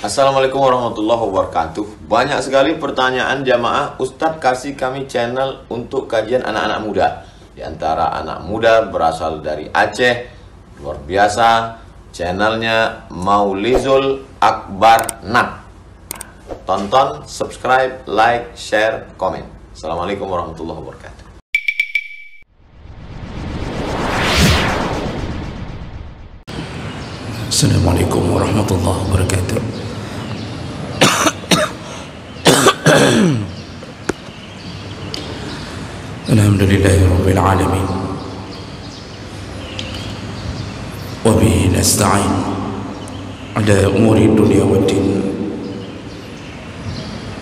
Assalamualaikum warahmatullahi wabarakatuh. Banyak sekali pertanyaan jamaah, Ustadz kasih kami channel untuk kajian anak-anak muda. Di antara anak muda berasal dari Aceh, luar biasa, channelnya Maulizul Akbar Nak. Tonton, subscribe, like, share, komen. Assalamualaikum warahmatullahi wabarakatuh. Assalamualaikum warahmatullahi wabarakatuh. Alhamdulillahi rabbil alamin. Wa bihi nasta'in ala umuri dunya waddin.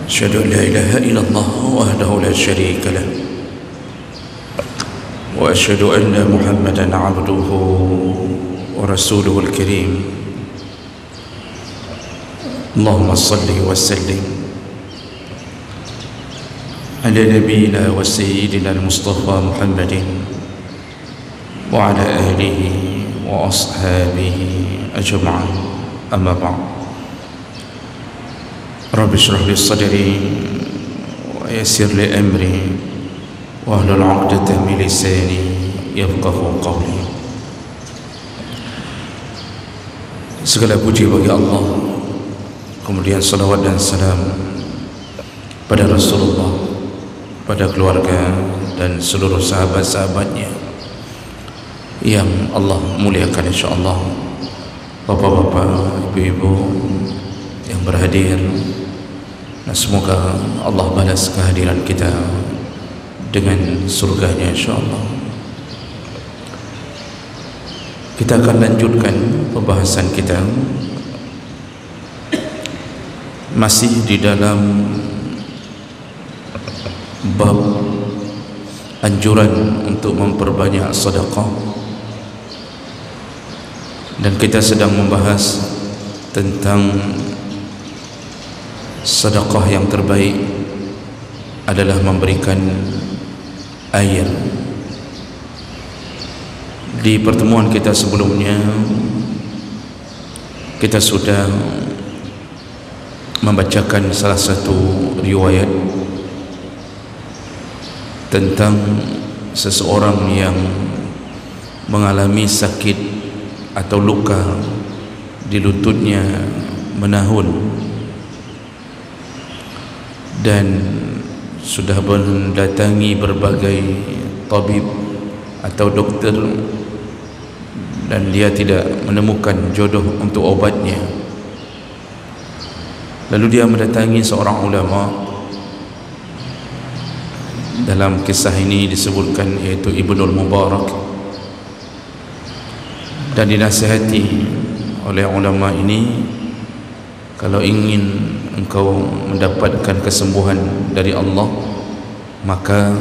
Asyhadu an la ilaha illallah wahdahu la syarika lah. Wa asyhadu anna Muhammadan 'abduhu wa rasuluhul karim. Allahumma salli wa sallim ala nabiyyina wa sayyidina al-Mustafa Muhammadin wa ala alihi wa ashabihi ajma'in, amma ba'd. Rabbi shrah li sadri wa yassir li amri wa hlul 'uqdatam min lisani yafqahu qawli. Segala puji bagi Allah, kemudian salawat dan salam pada Rasulullah, pada keluarga dan seluruh sahabat-sahabatnya yang Allah muliakan insyaAllah. Bapak-bapak, ibu-ibu yang berhadir, dan semoga Allah balas kehadiran kita dengan surganya insyaAllah. Kita akan lanjutkan pembahasan kita masih di dalam bab anjuran untuk memperbanyak sedekah, dan kita sedang membahas tentang sedekah yang terbaik adalah memberikan air. Di pertemuan kita sebelumnya kita sudah membacakan salah satu riwayat tentang seseorang yang mengalami sakit atau luka di lututnya menahun dan sudah mendatangi berbagai tabib atau dokter, dan dia tidak menemukan jodoh untuk obatnya. Lalu dia mendatangi seorang ulama. Dalam kisah ini disebutkan yaitu Ibnul Mubarak, dan dinasihati oleh ulama ini, kalau ingin engkau mendapatkan kesembuhan dari Allah, maka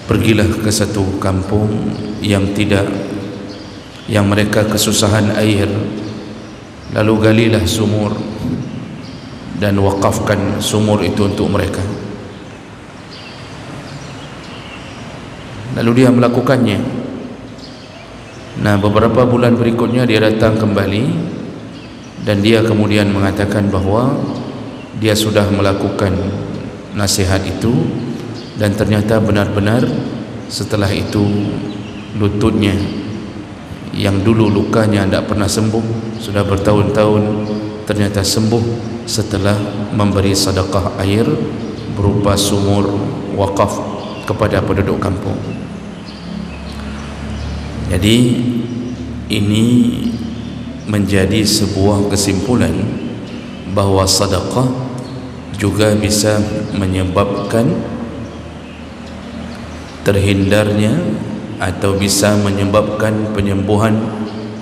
pergilah ke satu kampung yang mereka kesusahan air, lalu galilah sumur dan wakafkan sumur itu untuk mereka. Lalu dia melakukannya. Nah, beberapa bulan berikutnya dia datang kembali, dan dia kemudian mengatakan bahawa dia sudah melakukan nasihat itu, dan ternyata benar-benar setelah itu lututnya yang dulu lukanya tidak pernah sembuh, sudah bertahun-tahun, ternyata sembuh setelah memberi sedekah air berupa sumur wakaf kepada penduduk kampung. Jadi ini menjadi sebuah kesimpulan bahawa sedekah juga bisa menyebabkan terhindarnya atau bisa menyebabkan penyembuhan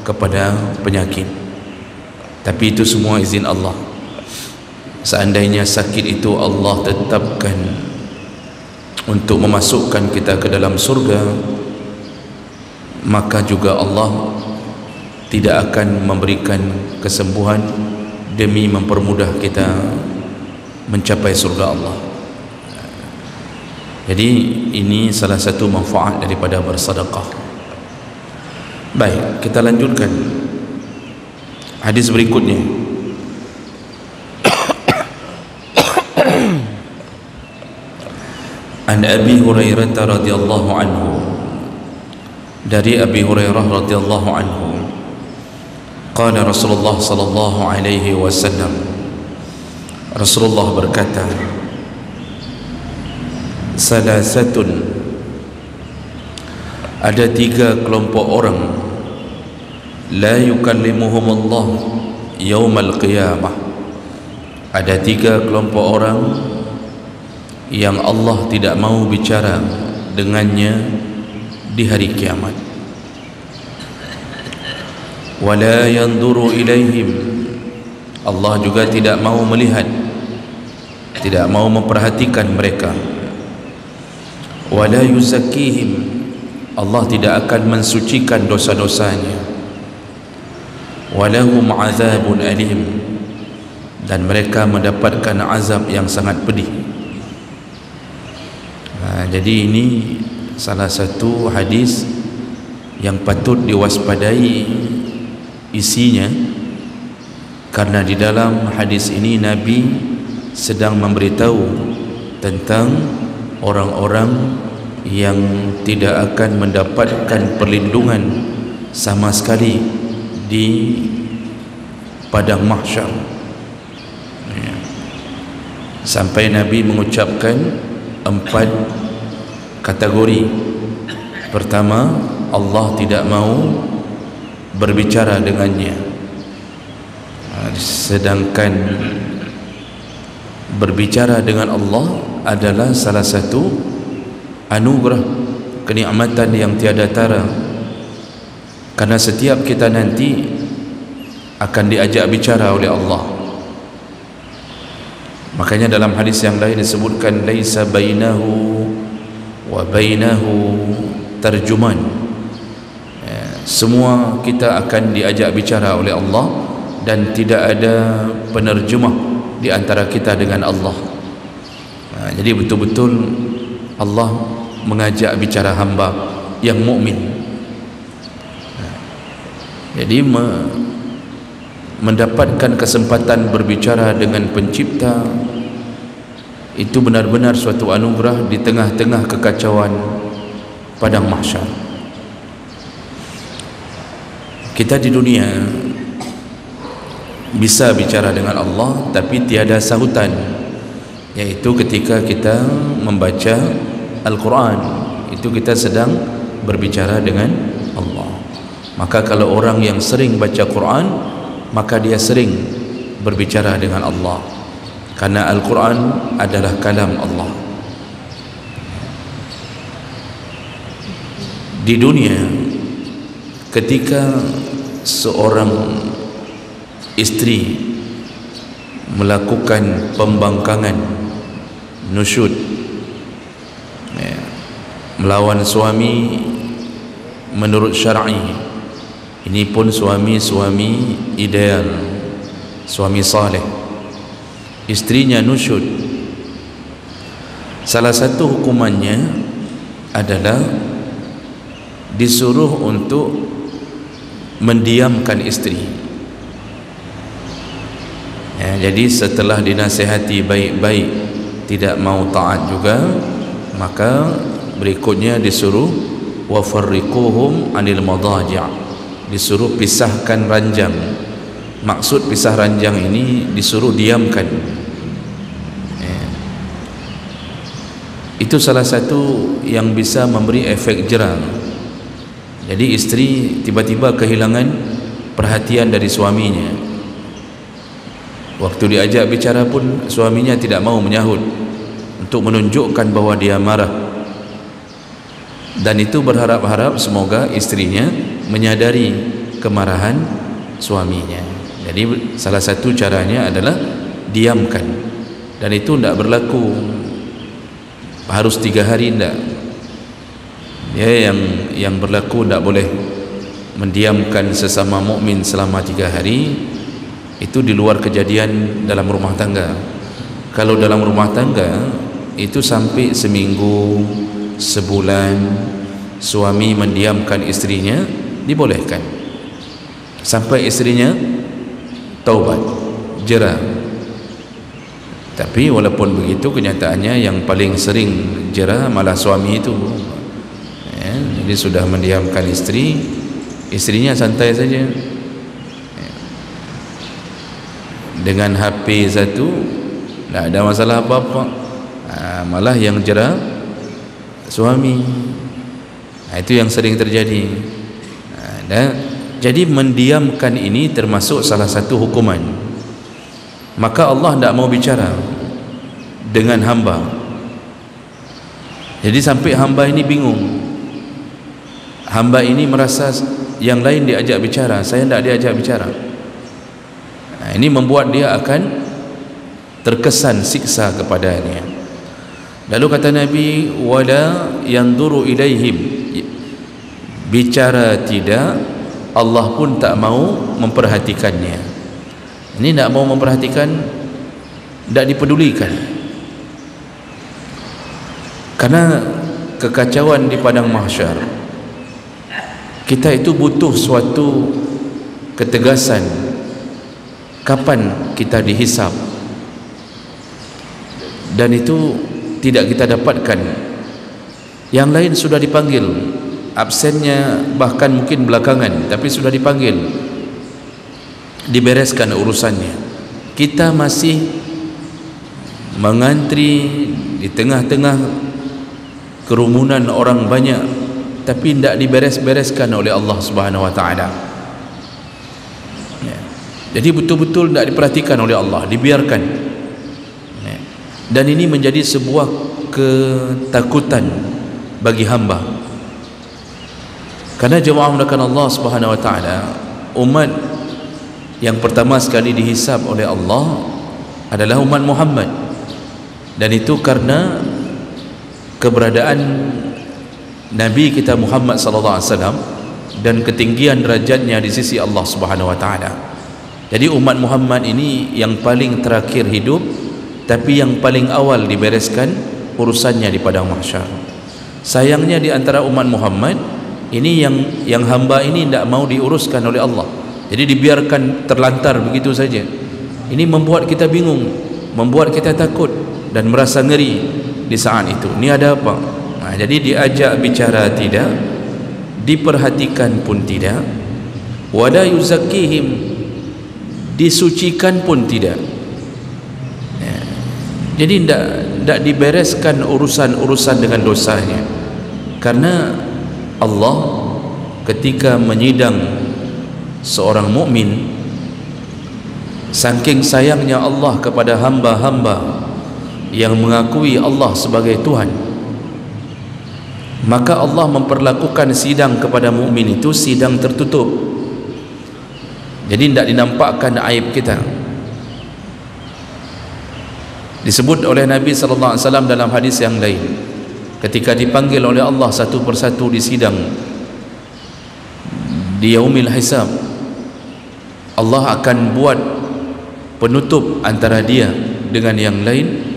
kepada penyakit. Tapi itu semua izin Allah. Seandainya sakit itu Allah tetapkan untuk memasukkan kita ke dalam surga, maka juga Allah tidak akan memberikan kesembuhan demi mempermudah kita mencapai surga Allah. Jadi ini salah satu manfaat daripada bersedekah. Baik, kita lanjutkan hadis berikutnya. An Abi Hurairah radhiyallahu anhu, dari Abi Hurairah radhiyallahu anhu, qala Rasulullah sallallahu alaihi wasallam, Rasulullah berkata, salasatun, ada 3 kelompok orang, la yukallimuhumullah yaumal qiyamah, ada 3 kelompok orang yang Allah tidak mau bicara dengannya di hari kiamat. Wala yanzuru ilaihim, Allah juga tidak mau melihat, tidak mau memperhatikan mereka. Wala yuzakkihim, Allah tidak akan mensucikan dosa-dosanya. Walahum azabun alim, dan mereka mendapatkan azab yang sangat pedih. Jadi ini salah satu hadis yang patut diwaspadai isinya, karena di dalam hadis ini Nabi sedang memberitahu tentang orang-orang yang tidak akan mendapatkan perlindungan sama sekali di padang mahsyar. Sampai Nabi mengucapkan 4 kategori. Pertama, Allah tidak mau berbicara dengannya, sedangkan berbicara dengan Allah adalah salah satu anugerah, kenikmatan yang tiada tara, karena setiap kita nanti akan diajak bicara oleh Allah. Makanya dalam hadis yang lain disebutkan, laisa bainahu wa bainahu tarjuman, semua kita akan diajak bicara oleh Allah dan tidak ada penerjemah di antara kita dengan Allah. Jadi betul-betul Allah mengajak bicara hamba yang mukmin. Jadi mendapatkan kesempatan berbicara dengan pencipta itu benar-benar suatu anugerah di tengah-tengah kekacauan padang mahsyar. Kita di dunia bisa bicara dengan Allah tapi tiada sahutan, yaitu ketika kita membaca Al-Quran, itu kita sedang berbicara dengan Allah. Maka kalau orang yang sering baca Quran, maka dia sering berbicara dengan Allah, karena Al-Quran adalah kalam Allah. Di dunia, ketika seorang istri melakukan pembangkangan, nusyud, melawan suami menurut syar'i, ini pun suami ideal, suami saleh, istrinya nusyud, salah satu hukumannya adalah disuruh untuk mendiamkan istri. Jadi setelah dinasihati baik-baik tidak mau taat juga, maka berikutnya disuruh wafarriquhum anil madaji', disuruh pisahkan ranjang. Maksud pisah ranjang ini disuruh diamkan. Itu salah satu yang bisa memberi efek jera. Jadi istri tiba-tiba kehilangan perhatian dari suaminya. Waktu diajak bicara pun suaminya tidak mau menyahut, untuk menunjukkan bahwa dia marah. Dan itu berharap-harap semoga istrinya menyadari kemarahan suaminya. Jadi salah satu caranya adalah diamkan. Dan itu tidak berlaku harus 3 hari, tidak. Ya, yang berlaku tidak boleh mendiamkan sesama mukmin selama 3 hari. Itu di luar kejadian dalam rumah tangga. Kalau dalam rumah tangga itu sampai seminggu, sebulan suami mendiamkan istrinya dibolehkan, sampai istrinya taubat, jera. Tapi walaupun begitu, kenyataannya yang paling sering jera malah suami itu. Ya, jadi sudah mendiamkan istri, istrinya santai saja. Ya. Dengan HP satu, tak ada masalah apa-apa. Malah yang jera suami. Itu yang sering terjadi. Jadi mendiamkan ini termasuk salah satu hukuman. Maka Allah tidak mau bicara dengan hamba. Jadi sampai hamba ini bingung. Hamba ini merasa yang lain diajak bicara, saya tidak diajak bicara. Ini membuat dia akan terkesan siksa kepadanya. Lalu kata Nabi, wala yanzuru ilaihim, bicara tidak, Allah pun tak mau memperhatikannya. Ini tidak mau memperhatikan, tidak dipedulikan. Karena kekacauan di padang mahsyar, kita itu butuh suatu ketegasan kapan kita dihisab, dan itu tidak kita dapatkan. Yang lain sudah dipanggil, absennya bahkan mungkin belakangan, tapi sudah dipanggil, dibereskan urusannya. Kita masih mengantri di tengah-tengah kerumunan orang banyak, tapi tidak diberes-bereskan oleh Allah Subhanahu wa taala. Ya. Jadi betul-betul tidak diperhatikan oleh Allah, dibiarkan. Ya. Dan ini menjadi sebuah ketakutan bagi hamba. Karena jemaah mulakan Allah Subhanahu wa taala, umat yang pertama sekali dihisab oleh Allah adalah umat Muhammad, dan itu karena keberadaan Nabi kita Muhammad sallallahu alaihi wasallam dan ketinggian derajatnya di sisi Allah Subhanahu wa taala. Jadi umat Muhammad ini yang paling terakhir hidup, tapi yang paling awal dibereskan urusannya di padang mahsyar. Sayangnya di antara umat Muhammad ini yang hamba ini tidak mau diuruskan oleh Allah. Jadi dibiarkan terlantar begitu saja. Ini membuat kita bingung, membuat kita takut dan merasa ngeri di saat itu. Ini ada apa? Jadi diajak bicara tidak, diperhatikan pun tidak, wala yuzakkihim, disucikan pun tidak. Jadi tidak dibereskan urusan-urusan dengan dosanya. Karena Allah ketika menyidang seorang mukmin, saking sayangnya Allah kepada hamba-hamba yang mengakui Allah sebagai Tuhan, maka Allah memperlakukan sidang kepada mukmin itu sidang tertutup. Jadi tidak dinampakkan aib kita. Disebut oleh Nabi sallallahu alaihi wasallam dalam hadis yang lain, ketika dipanggil oleh Allah satu persatu di sidang di yaumil hisab, Allah akan buat penutup antara dia dengan yang lain.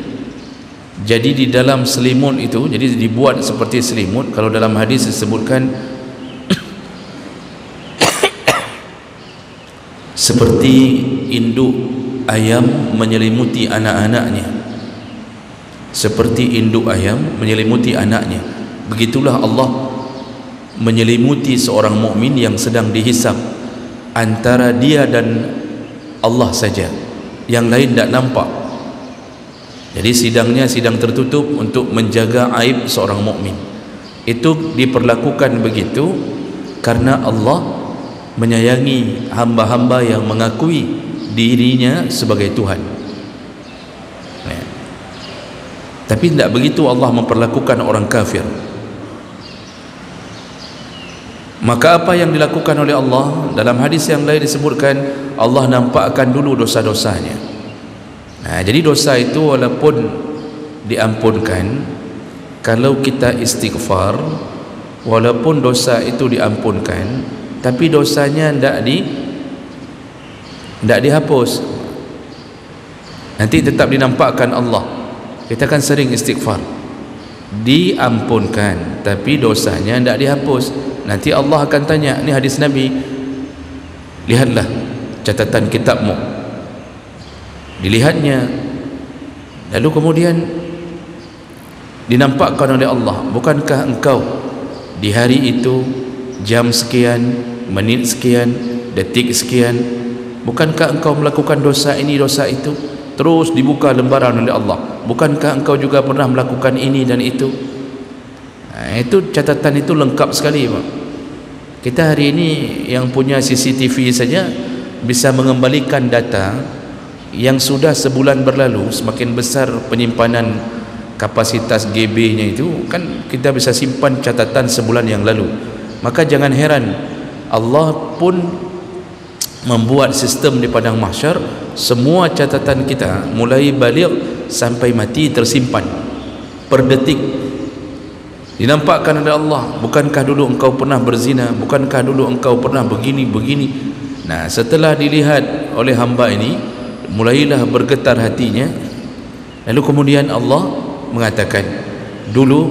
Jadi di dalam selimut itu, jadi dibuat seperti selimut. Kalau dalam hadis disebutkan seperti induk ayam menyelimuti anak-anaknya, seperti induk ayam menyelimuti anaknya. Begitulah Allah menyelimuti seorang mukmin yang sedang dihisab, antara dia dan Allah saja, yang lain tidak nampak. Jadi sidangnya sidang tertutup untuk menjaga aib seorang mukmin. Itu diperlakukan begitu karena Allah menyayangi hamba-hamba yang mengakui dirinya sebagai Tuhan. Tapi tidak begitu Allah memperlakukan orang kafir. Maka apa yang dilakukan oleh Allah, dalam hadis yang lain disebutkan Allah nampakkan dulu dosa-dosanya. Jadi dosa itu walaupun diampunkan, kalau kita istighfar, walaupun dosa itu diampunkan, tapi dosanya tidak dihapus, nanti tetap dinampakkan Allah. Kita kan sering istighfar, diampunkan tapi dosanya tidak dihapus. Nanti Allah akan tanya, ini hadis Nabi, lihatlah catatan kitabmu. Dilihatnya, Lalu kemudian dinampakkan oleh Allah, bukankah engkau di hari itu jam sekian, menit sekian, detik sekian, bukankah engkau melakukan dosa ini, dosa itu? Terus dibuka lembaran oleh Allah, bukankah engkau juga pernah melakukan ini dan itu? Itu catatan itu lengkap sekali, Pak. Kita hari ini yang punya CCTV saja bisa mengembalikan data yang sudah sebulan berlalu. Semakin besar penyimpanan kapasitas GB nya itu, kan kita bisa simpan catatan sebulan yang lalu. Maka jangan heran Allah pun membuat sistem di padang mahsyar, semua catatan kita mulai baligh sampai mati tersimpan per detik. Dinampakkan oleh Allah, bukankah dulu engkau pernah berzina, bukankah dulu engkau pernah begini. Nah, setelah dilihat oleh hamba ini, mulailah bergetar hatinya. Lalu kemudian Allah mengatakan, dulu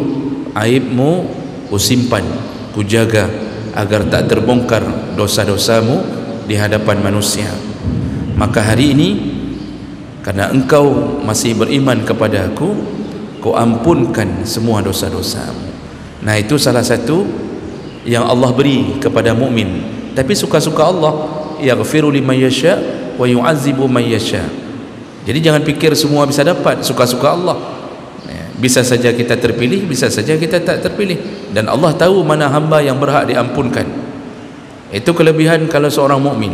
aibmu kusimpan, kujaga agar tak terbongkar dosa-dosamu di hadapan manusia. Maka hari ini karena engkau masih beriman kepada aku, ku ampunkan semua dosa-dosamu. Nah, itu salah satu yang Allah beri kepada mukmin. Tapi suka-suka Allah, yaghfiru liman yasha wa yu'adzibu man yasha. Jadi jangan pikir semua bisa dapat, suka-suka Allah. Bisa saja kita terpilih, bisa saja kita tak terpilih, dan Allah tahu mana hamba yang berhak diampunkan. Itu kelebihan kalau seorang mukmin.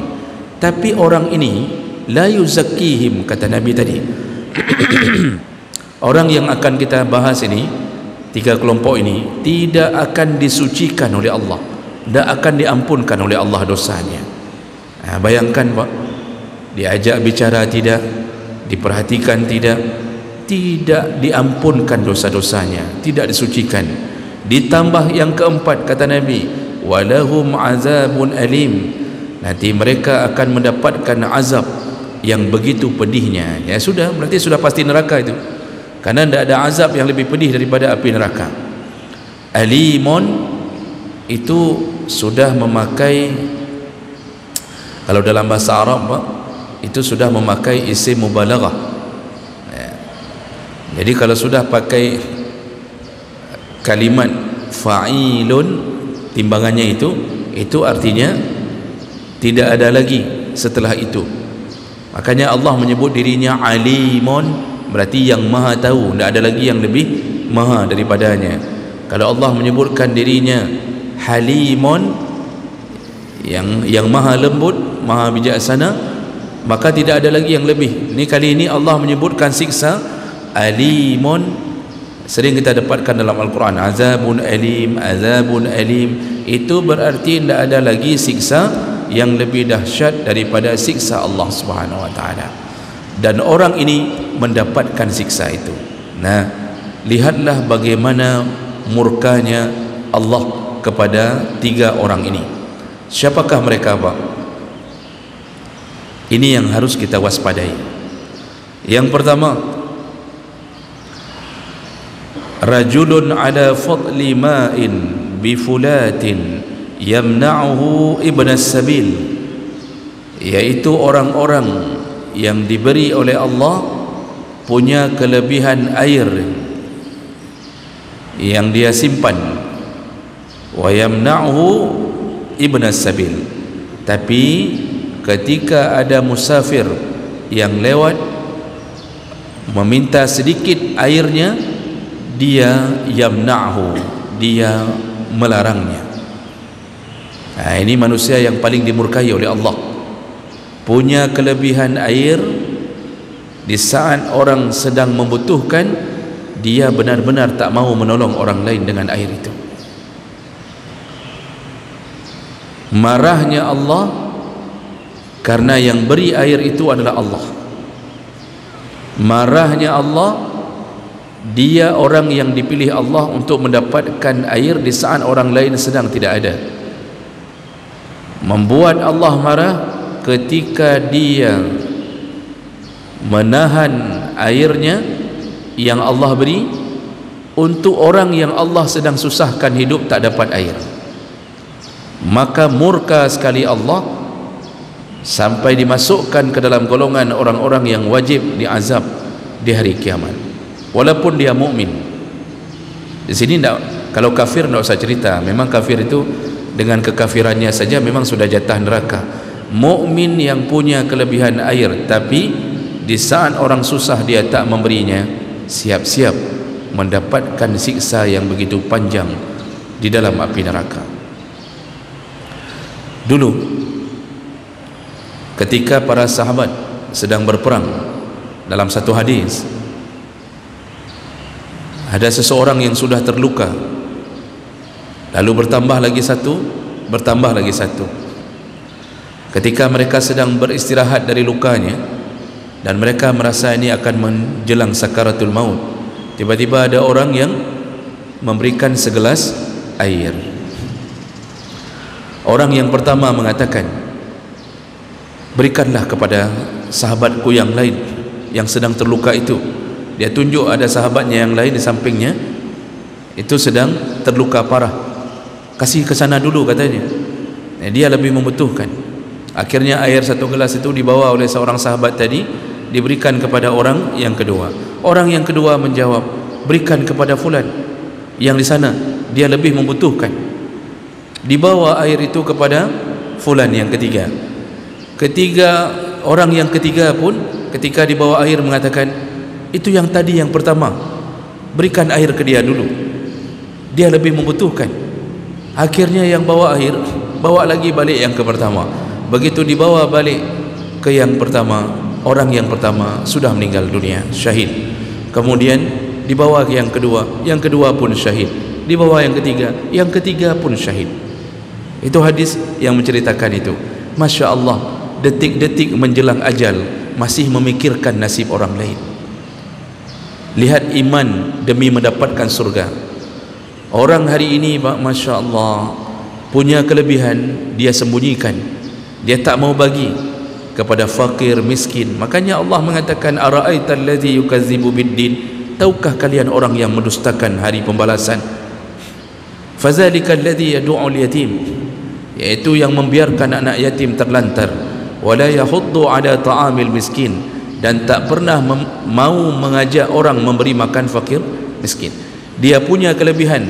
Tapi orang ini la yuzakkihim, kata Nabi tadi. Orang yang akan kita bahas ini, tiga kelompok ini, tidak akan disucikan oleh Allah, tidak akan diampunkan oleh Allah dosanya. Bayangkan, Pak, diajak bicara tidak, diperhatikan tidak diampunkan dosa-dosanya, tidak disucikan. Ditambah yang keempat, kata Nabi, walahum azabun alim, nanti mereka akan mendapatkan azab yang begitu pedihnya. Ya sudah, berarti sudah pasti neraka itu, karena tidak ada azab yang lebih pedih daripada api neraka. Alimun itu sudah memakai, kalau dalam bahasa Arab, Pak, itu sudah memakai isim mubalaghah. Jadi kalau sudah pakai kalimat fa'ilun timbangannya itu artinya tidak ada lagi setelah itu. Makanya Allah menyebut dirinya alimun, berarti yang maha tahu, tidak ada lagi yang lebih maha daripadanya. Kalau Allah menyebutkan dirinya halimun, yang maha lembut, maha bijaksana, maka tidak ada lagi yang lebih. Ini kali ini Allah menyebutkan siksa alimun, sering kita dapatkan dalam Al-Quran, azabun alim, azabun alim. Itu berarti tidak ada lagi siksa yang lebih dahsyat daripada siksa Allah Subhanahu wa taala, dan orang ini mendapatkan siksa itu. Nah, lihatlah bagaimana murkanya Allah kepada tiga orang ini. Siapakah mereka, Pak? Ini yang harus kita waspadai. Yang pertama, rajulun ala fadli ma'in bifulatin yamna'uhu ibn as-sabil, yaitu orang-orang yang diberi oleh Allah punya kelebihan air yang dia simpan, wa yamna'uhu ibn as-sabil, tapi ketika ada musafir yang lewat meminta sedikit airnya, dia yamna'hu, dia melarangnya. Nah, ini manusia yang paling dimurkai oleh Allah, punya kelebihan air. Di saat orang sedang membutuhkan, dia benar-benar tak mau menolong orang lain dengan air itu. Marahnya Allah karena yang beri air itu adalah Allah. Marahnya Allah, dia orang yang dipilih Allah untuk mendapatkan air di saat orang lain sedang tidak ada. Membuat Allah marah ketika dia menahan airnya yang Allah beri untuk orang yang Allah sedang susahkan hidup tak dapat air. Maka murka sekali Allah sampai dimasukkan ke dalam golongan orang-orang yang wajib diazab di hari kiamat, walaupun dia mukmin. Di sini tidak, kalau kafir tidak usah cerita, memang kafir itu dengan kekafirannya saja memang sudah jatah neraka. Mukmin yang punya kelebihan air, tapi di saat orang susah dia tak memberinya, siap-siap mendapatkan siksa yang begitu panjang di dalam api neraka. Dulu ketika para sahabat sedang berperang, dalam satu hadis ada seseorang yang sudah terluka, lalu bertambah lagi satu. Ketika mereka sedang beristirahat dari lukanya dan mereka merasa ini akan menjelang sakaratul maut, tiba-tiba ada orang yang memberikan segelas air. Orang yang pertama mengatakan, berikanlah kepada sahabatku yang lain yang sedang terluka itu. Dia tunjuk ada sahabatnya yang lain di sampingnya itu sedang terluka parah, kasih ke sana dulu katanya, dia lebih membutuhkan. Akhirnya air satu gelas itu dibawa oleh seorang sahabat tadi, diberikan kepada orang yang kedua. Orang yang kedua menjawab, berikan kepada fulan yang di sana, dia lebih membutuhkan. Dibawa air itu kepada fulan yang ketiga. Orang yang ketiga pun ketika dibawa air mengatakan, itu yang tadi yang pertama, berikan air ke dia dulu, dia lebih membutuhkan. Akhirnya yang bawa air bawa lagi balik yang ke pertama. Begitu dibawa balik ke yang pertama, orang yang pertama sudah meninggal dunia, syahid. Kemudian dibawa ke yang kedua pun syahid. Dibawa yang ketiga pun syahid. Itu hadis yang menceritakan itu. Masya Allah, detik-detik menjelang ajal masih memikirkan nasib orang lain. Lihat iman demi mendapatkan surga. Orang hari ini Masya Allah punya kelebihan, dia sembunyikan, dia tak mau bagi kepada fakir miskin. Makanya Allah mengatakan, ara'aital ladzi yukadzibu biddin, tahukah kalian orang yang mendustakan hari pembalasan? Fadzalikal ladzi yad'ul yatim, yaitu yang membiarkan anak yatim terlantar. Wala yahuddu ala ta'amil miskin, dan tak pernah mau mengajak orang memberi makan fakir miskin. Dia punya kelebihan,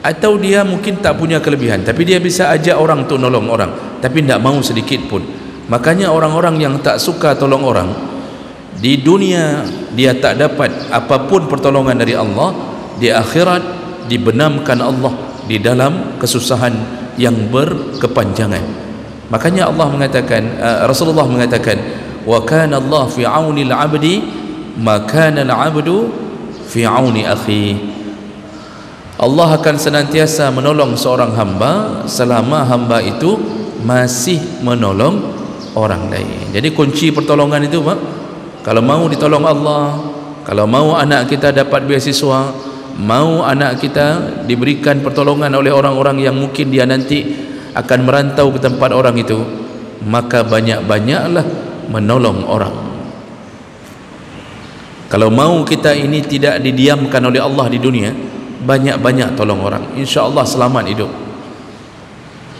atau dia mungkin tak punya kelebihan, tapi dia bisa ajak orang untuk nolong orang, tapi tidak mau sedikit pun. Makanya orang-orang yang tak suka tolong orang di dunia, dia tak dapat apapun pertolongan dari Allah. Di akhirat dibenamkan Allah di dalam kesusahan yang berkepanjangan. Makanya Allah mengatakan, Rasulullah mengatakan, wa kana Allah fi auni al-'abdi ma kana al-'abdu fi auni akhi. Allah akan senantiasa menolong seorang hamba selama hamba itu masih menolong orang lain. Jadi kunci pertolongan itu, Pak, kalau mau ditolong Allah, kalau mau anak kita dapat beasiswa, mau anak kita diberikan pertolongan oleh orang-orang yang mungkin dia nanti akan merantau ke tempat orang itu, maka banyak-banyaklah menolong orang. Kalau mau kita ini tidak didiamkan oleh Allah di dunia, banyak-banyak tolong orang, insya Allah selamat hidup.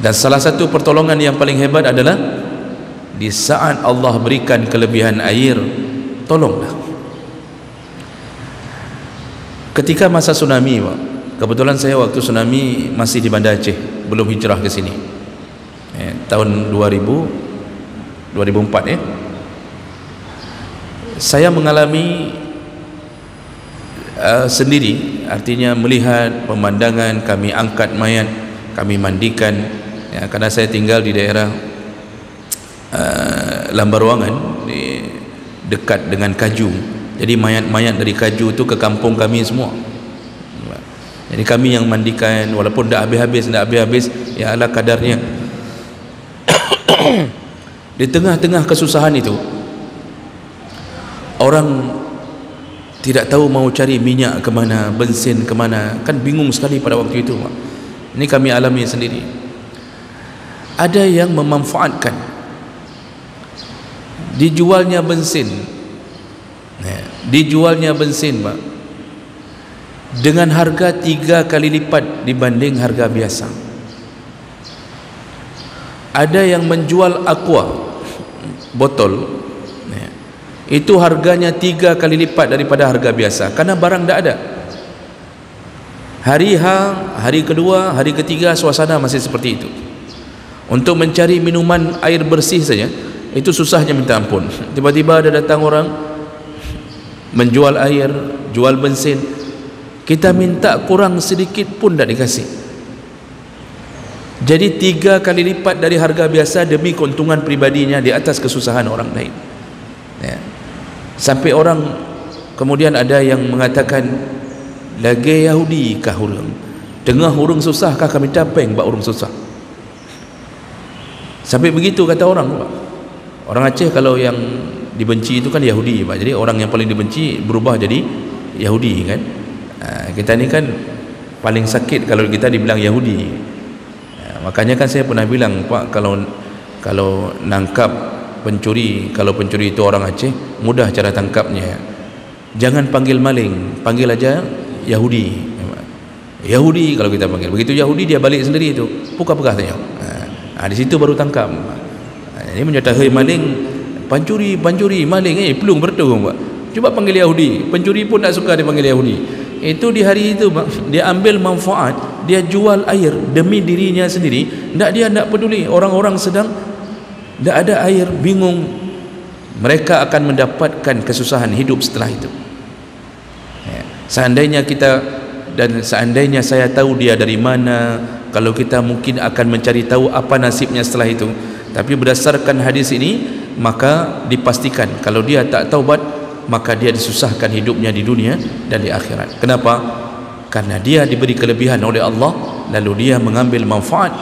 Dan salah satu pertolongan yang paling hebat adalah di saat Allah berikan kelebihan air, tolonglah. Ketika masa tsunami, kebetulan saya waktu tsunami masih di Banda Aceh, belum hijrah ke sini, tahun 2004 saya mengalami sendiri, artinya melihat pemandangan, kami angkat mayat, kami mandikan, ya, karena saya tinggal di daerah Lambaruangan, dekat dengan Kaju. Jadi mayat-mayat dari Kaju itu ke kampung kami semua. Jadi kami yang mandikan, walaupun dah habis-habis, ya ala kadarnya. Di tengah-tengah kesusahan itu, orang tidak tahu mau cari minyak ke mana, bensin ke mana, kan bingung sekali pada waktu itu. Ini kami alami sendiri. Ada yang memanfaatkan dijualnya bensin, Pak, dengan harga 3 kali lipat dibanding harga biasa. Ada yang menjual aqua botol itu harganya 3 kali lipat daripada harga biasa, karena barang tak ada. Hari hari kedua, hari ketiga suasana masih seperti itu. Untuk mencari minuman air bersih saja itu susahnya minta ampun. Tiba-tiba ada datang orang menjual air, jual bensin, kita minta kurang sedikit pun tak dikasih. Jadi 3 kali lipat dari harga biasa demi keuntungan pribadinya di atas kesusahan orang lain, ya. Sampai orang kemudian ada yang mengatakan, lagi Yahudi kah hurung, tengah hurung susah kah kami capeng bak hurung susah. Sampai begitu kata orang. Orang Aceh kalau yang dibenci itu kan Yahudi, Pak. Jadi orang yang paling dibenci berubah jadi Yahudi kan. Kita ni kan paling sakit kalau kita dibilang Yahudi. Makanya kan saya pernah bilang, Pak, kalau nangkap pencuri, kalau pencuri itu orang Aceh, mudah cara tangkapnya. Jangan panggil maling, panggil aja Yahudi. Yahudi kalau kita panggil. Begitu Yahudi dia balik sendiri itu, pukah-pukah tanya. Di situ baru tangkap. Ini menyatakan maling, pancuri, maling, pelung bertung, Pak. Cuba panggil Yahudi. Pencuri pun tak suka dipanggil Yahudi. Itu di hari itu, Pak, dia ambil manfaat, dia jual air demi dirinya sendiri. Dia tak peduli orang-orang sedang tak ada air, bingung. Mereka akan mendapatkan kesusahan hidup setelah itu. Seandainya saya tahu dia dari mana, kalau kita mungkin akan mencari tahu apa nasibnya setelah itu. Tapi berdasarkan hadis ini, maka dipastikan kalau dia tak taubat, maka dia disusahkan hidupnya di dunia dan di akhirat. Kenapa? Karena dia diberi kelebihan oleh Allah, lalu dia mengambil manfaat,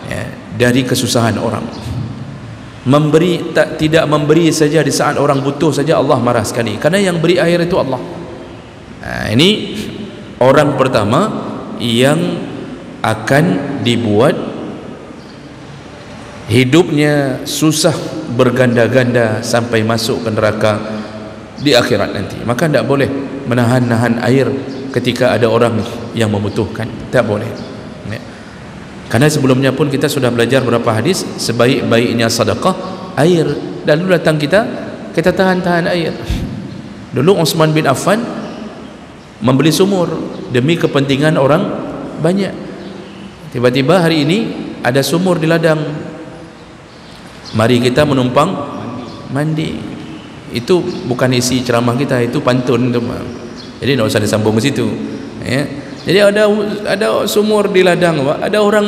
ya, dari kesusahan orang. Tidak memberi saja di saat orang butuh saja Allah marah sekali, karena yang beri air itu Allah. Ini orang pertama yang akan dibuat hidupnya susah berganda-ganda sampai masuk ke neraka di akhirat nanti. Maka tidak boleh menahan-nahan air ketika ada orang yang membutuhkan, tak boleh, ya. Karena sebelumnya pun kita sudah belajar beberapa hadis, sebaik-baiknya sedekah air. Dan dulu datang kita tahan-tahan air. Dulu Utsman bin Affan membeli sumur demi kepentingan orang banyak. Tiba-tiba hari ini ada sumur di ladang, mari kita menumpang mandi. Itu bukan isi ceramah kita, itu pantun tu. Jadi tidak usah disambung ke situ, ya. Jadi ada sumur di ladang, Pak. Ada orang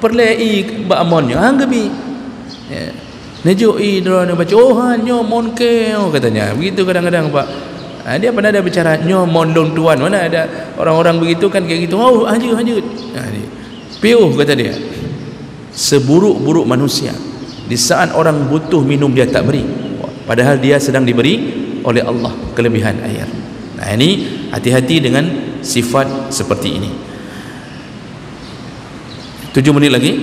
perlei bak amonnya hanggebi, ya. Nejoi drone baca nyo mon ke katanya. Begitu kadang-kadang, Pak. Dia pernah ada bicara nyo mon dong tuan. Mana ada orang-orang begitu kan kayak gitu. Oh, hajut. Piuh kata dia. Seburuk-buruk manusia, di saat orang butuh minum dia tak beri, padahal dia sedang diberi oleh Allah kelebihan air. Nah, ini hati-hati dengan sifat seperti ini. 7 menit lagi.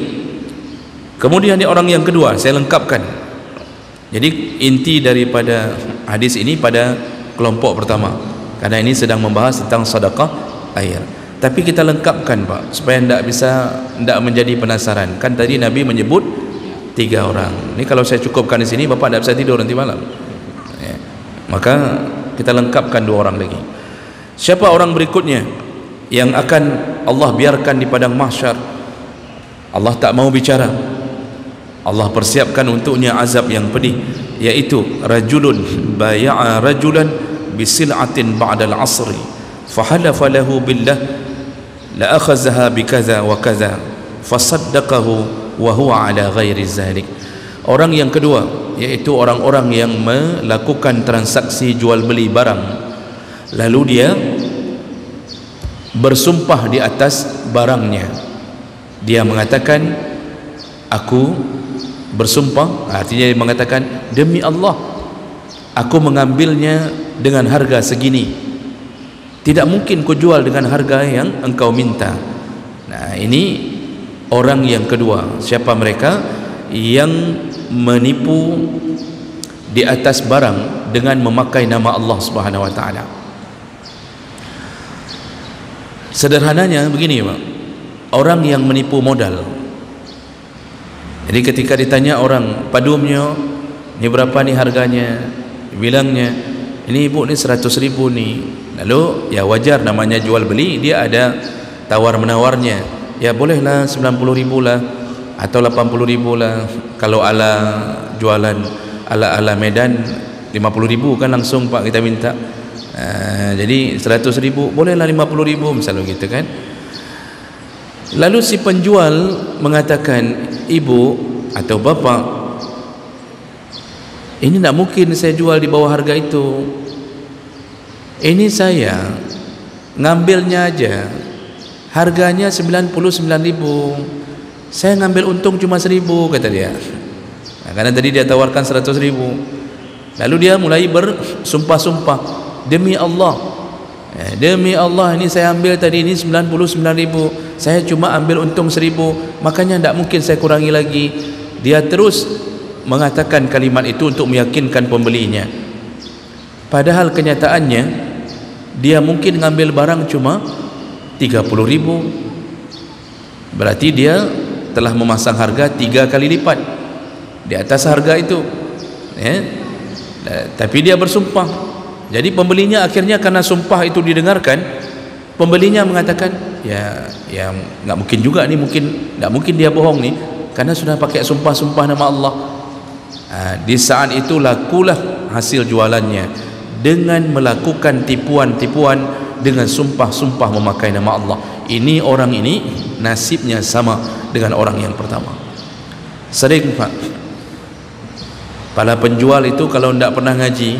Kemudian di orang yang kedua saya lengkapkan. Jadi inti daripada hadis ini pada kelompok pertama, karena ini sedang membahas tentang sedekah air. Tapi kita lengkapkan, Pak, supaya tidak menjadi penasaran. Kan tadi Nabi menyebut 3 orang. Ini kalau saya cukupkan di sini, Bapak tidak bisa tidur nanti malam, ya. Maka kita lengkapkan 2 orang lagi. Siapa orang berikutnya yang akan Allah biarkan di padang mahsyar? Allah tak mau bicara, Allah persiapkan untuknya azab yang pedih, yaitu rajulun baya'a rajulan bisil'atin ba'dal asri fahalafa lahu billah la akhazaha bikaza wa kaza fasaddaqahu wa huwa ala ghairi zalik. Orang yang kedua yaitu orang-orang yang melakukan transaksi jual beli barang, lalu dia bersumpah di atas barangnya. Dia mengatakan, aku bersumpah, artinya dia mengatakan, demi Allah aku mengambilnya dengan harga segini, tidak mungkin ku jual dengan harga yang engkau minta. Nah, ini orang yang kedua. Siapa mereka? Yang menipu di atas barang dengan memakai nama Allah Subhanahu wa taala. Sederhananya begini, Pak. Orang yang menipu modal. Jadi ketika ditanya orang, padumnya ini berapa nih harganya? bilangnya, ini ibu ni 100 ribu ni. Lalu ya wajar, namanya jual beli, dia ada tawar menawarnya. Ya bolehlah 90 ribu lah, atau 80 ribu lah. Kalau ala jualan ala Medan 50 ribu kan langsung Pak kita minta. Jadi 100 ribu bolehlah 50 ribu misalnya gitu kan. Lalu si penjual mengatakan, ibu atau bapak, ini tak mungkin saya jual di bawah harga itu. Ini saya ngambilnya aja harganya 99 ribu, saya ngambil untung cuma 1000, kata dia. Karena tadi dia tawarkan 100 ribu. Lalu dia mulai bersumpah-sumpah, demi Allah, demi Allah, ini saya ambil tadi ini 99 ribu, saya cuma ambil untung 1000, makanya tidak mungkin saya kurangi lagi. Dia terus mengatakan kalimat itu untuk meyakinkan pembelinya, padahal kenyataannya dia mungkin ngambil barang cuma 30 ribu. Berarti dia telah memasang harga 3 kali lipat di atas harga itu, tapi dia bersumpah. Jadi pembelinya akhirnya karena sumpah itu didengarkan, pembelinya mengatakan, ya nggak mungkin juga nih, nggak mungkin dia bohong nih, karena sudah pakai sumpah-sumpah nama Allah. Di saat itu lakulah hasil jualannya dengan melakukan tipuan-tipuan dengan sumpah-sumpah memakai nama Allah. Ini orang ini nasibnya sama dengan orang yang pertama. Sering Pak, para penjual itu kalau tidak pernah ngaji,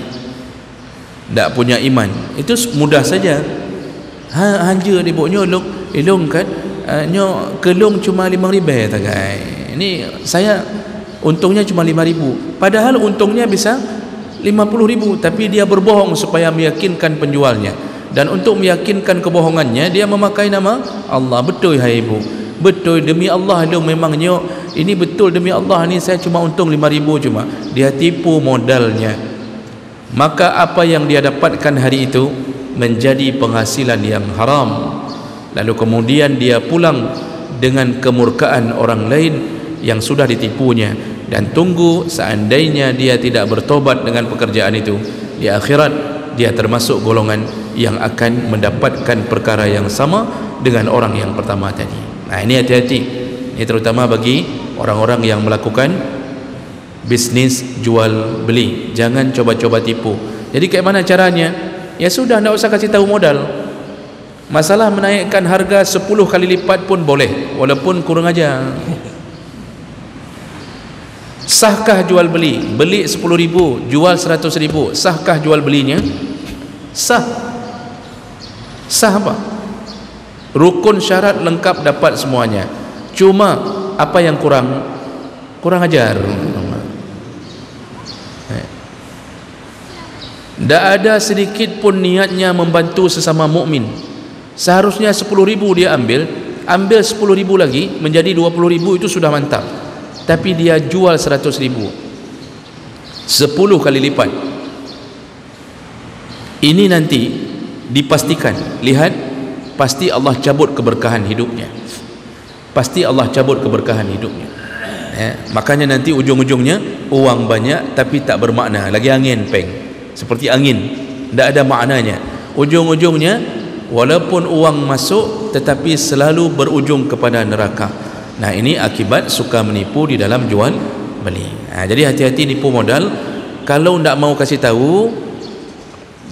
tidak punya iman, itu mudah saja. Hanja di bawahnya ilung kan, nyo kelung cuma 5,000 tagai. Ini saya untungnya cuma 5,000, padahal untungnya bisa 50,000, tapi dia berbohong supaya meyakinkan penjualnya. Dan untuk meyakinkan kebohongannya, dia memakai nama Allah. Betul hai ibu, betul demi Allah, lu memangnya ini betul demi Allah, ni saya cuma untung 5,000 cuma. Dia tipu modalnya. Maka apa yang dia dapatkan hari itu menjadi penghasilan yang haram. Lalu kemudian dia pulang dengan kemurkaan orang lain yang sudah ditipunya. Dan tunggu, seandainya dia tidak bertobat dengan pekerjaan itu, di akhirat dia termasuk golongan yang akan mendapatkan perkara yang sama dengan orang yang pertama tadi. Nah, ini hati-hati. Ini terutama bagi orang-orang yang melakukan bisnis jual beli. Jangan coba-coba tipu. Jadi kayak mana caranya? Ya sudah, tidak usah kasih tahu modal. Masalah menaikkan harga 10 kali lipat pun boleh, walaupun kurang aja. Sahkah jual beli? Beli 10.000, jual 100.000. Sahkah jual belinya? Sah. Sah apa? Rukun syarat lengkap, dapat semuanya. Cuma apa yang kurang? Kurang ajar. Tak ada sedikit pun niatnya membantu sesama mukmin. Seharusnya 10.000 dia ambil 10.000 lagi menjadi 20.000, itu sudah mantap. Tapi dia jual 100.000, 10 kali lipat. Ini nanti dipastikan, lihat, pasti Allah cabut keberkahan hidupnya. Pasti Allah cabut keberkahan hidupnya. Makanya nanti ujung-ujungnya uang banyak tapi tak bermakna, lagi angin peng, seperti angin, tidak ada maknanya. Ujung-ujungnya walaupun uang masuk tetapi selalu berujung kepada neraka. Nah, ini akibat suka menipu di dalam jual beli. Jadi hati-hati nipu modal. Kalau tidak mau kasih tahu,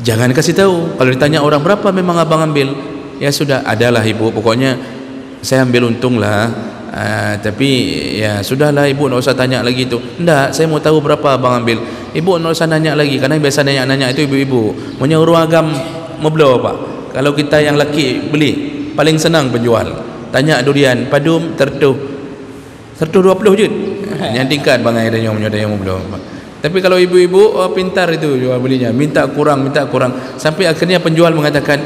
jangan kasih tahu. Kalau ditanya orang berapa memang abang ambil, ya sudah, adalah ibu, pokoknya saya ambil untung lah. Tapi ya sudahlah ibu, tidak usah tanya lagi itu. Tidak, saya mau tahu berapa abang ambil. Ibu tidak usah nanya lagi, karena biasa nanya itu ibu-ibu. Maunya urung agam meblo Pak. Kalau kita yang laki beli, paling senang penjual. Tanya durian, padum, tertuh 20 je. Nyantikan bangai dia yang belum. Tapi kalau ibu-ibu, pintar itu jual belinya, minta kurang. Sampai akhirnya penjual mengatakan,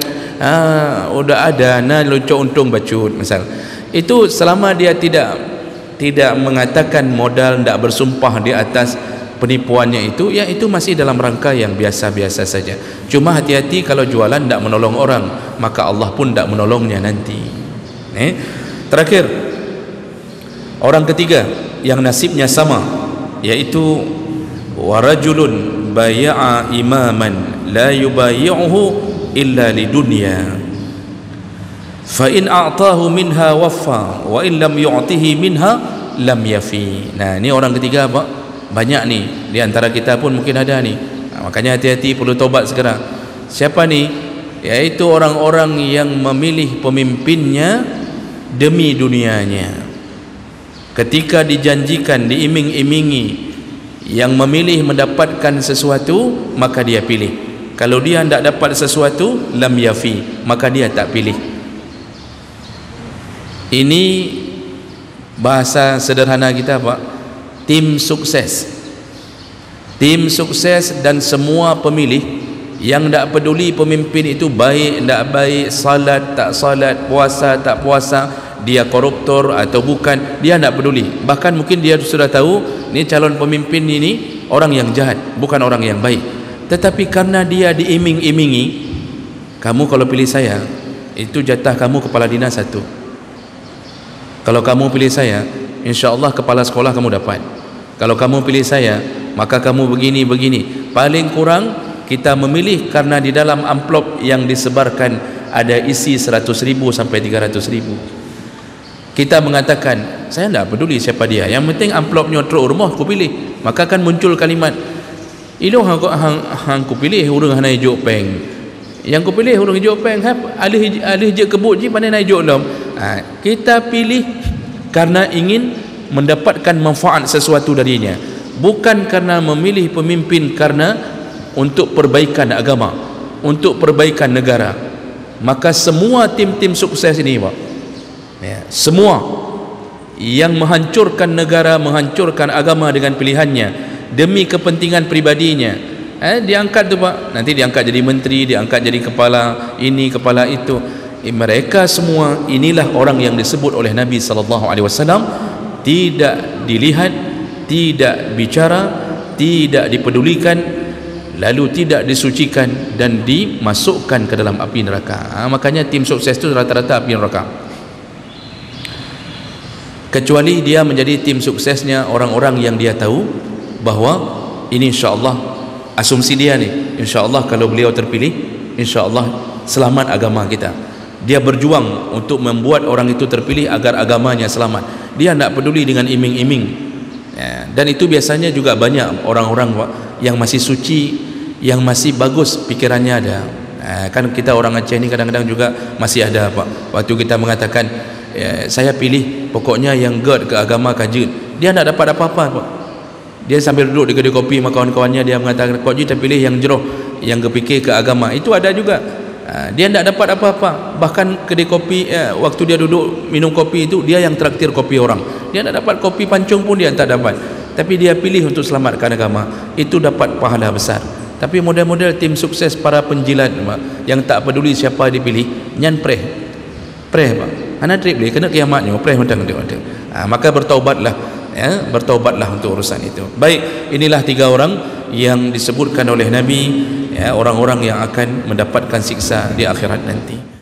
udah ada, nah lucuk untung bacut, misal. Itu selama dia tidak mengatakan modal, tidak bersumpah di atas penipuannya itu, ya itu masih dalam rangka yang biasa-biasa saja. Cuma hati-hati kalau jualan tidak menolong orang, maka Allah pun tidak menolongnya nanti. Terakhir, orang ketiga yang nasibnya sama, yaitu warajulun baya'a imaman la yubayi'uhu illa lidunya fa in a'tahu minha waffa wa in lam yu'tihi minha lam yafi. Nah, ni orang ketiga apa? Banyak ni di antara kita pun mungkin ada ni. Makanya hati-hati, perlu taubat sekarang. Siapa ni? Yaitu orang-orang yang memilih pemimpinnya demi dunianya. Ketika dijanjikan, diiming-imingi, yang memilih mendapatkan sesuatu, maka dia pilih. Kalau dia tidak dapat sesuatu, lam yafi, maka dia tak pilih. Ini bahasa sederhana kita apa? Tim sukses. Tim sukses dan semua pemilih yang tidak peduli pemimpin itu baik tidak baik, salat tak salat, puasa tak puasa, dia koruptor atau bukan, dia tidak peduli. Bahkan mungkin dia sudah tahu ni calon pemimpin ini orang yang jahat, bukan orang yang baik, tetapi karena dia diiming-imingi, kamu kalau pilih saya, itu jatah kamu kepala dinas satu. Kalau kamu pilih saya, insya-Allah kepala sekolah kamu dapat. Kalau kamu pilih saya, maka kamu begini. Paling kurang kita memilih karena di dalam amplop yang disebarkan ada isi 100.000 sampai 300.000. Kita mengatakan, saya tidak peduli siapa dia, yang penting amplopnya teruk rumah aku pilih. Maka akan muncul kalimat, ilo hang ku pilih urang hanai hijau peng. Yang ku pilih urang hijau peng, alih je kebut je pandai naik hijau dom. Kita pilih karena ingin mendapatkan manfaat sesuatu darinya, bukan karena memilih pemimpin karena untuk perbaikan agama, untuk perbaikan negara. Maka semua tim-tim sukses ini Pak, ya, semua yang menghancurkan negara, menghancurkan agama dengan pilihannya demi kepentingan pribadinya, diangkat tu Pak, nanti diangkat jadi menteri, diangkat jadi kepala ini, kepala itu. Mereka semua inilah orang yang disebut oleh Nabi SAW tidak dilihat, tidak bicara, tidak dipedulikan, lalu tidak disucikan dan dimasukkan ke dalam api neraka. Makanya tim sukses itu rata-rata api neraka. Kecuali dia menjadi tim suksesnya orang-orang yang dia tahu bahawa ini insya-Allah, asumsi dia ni, insya-Allah kalau beliau terpilih, insya-Allah selamat agama kita. Dia berjuang untuk membuat orang itu terpilih agar agamanya selamat. Dia tidak peduli dengan iming-iming, ya, dan itu biasanya juga banyak orang-orang yang masih suci, yang masih bagus pikirannya ada. Kan kita orang Aceh ni kadang-kadang juga masih ada Pak. Waktu kita mengatakan, saya pilih pokoknya yang gerd ke agama kajut, dia tidak dapat apa-apa Pak. Dia sambil duduk di kedai kopi sama kawan-kawannya, dia mengatakan, kok je terpilih yang jeroh, yang kepikir ke agama. Itu ada juga. Dia tidak dapat apa-apa. Bahkan kedai kopi, waktu dia duduk minum kopi itu, dia yang traktir kopi orang. Dia tidak dapat kopi pancung pun dia tak dapat. Tapi dia pilih untuk selamatkan agama, itu dapat pahala besar. Tapi model-model tim sukses para penjilat yang tak peduli siapa dipilih, nyan preh Pak, anak trip boleh kena kiamatnya preh macam tu. Maka bertaubatlah, ya, bertaubatlah untuk urusan itu. Baik, inilah 3 orang yang disebutkan oleh Nabi, ya, orang-orang yang akan mendapatkan siksa di akhirat nanti.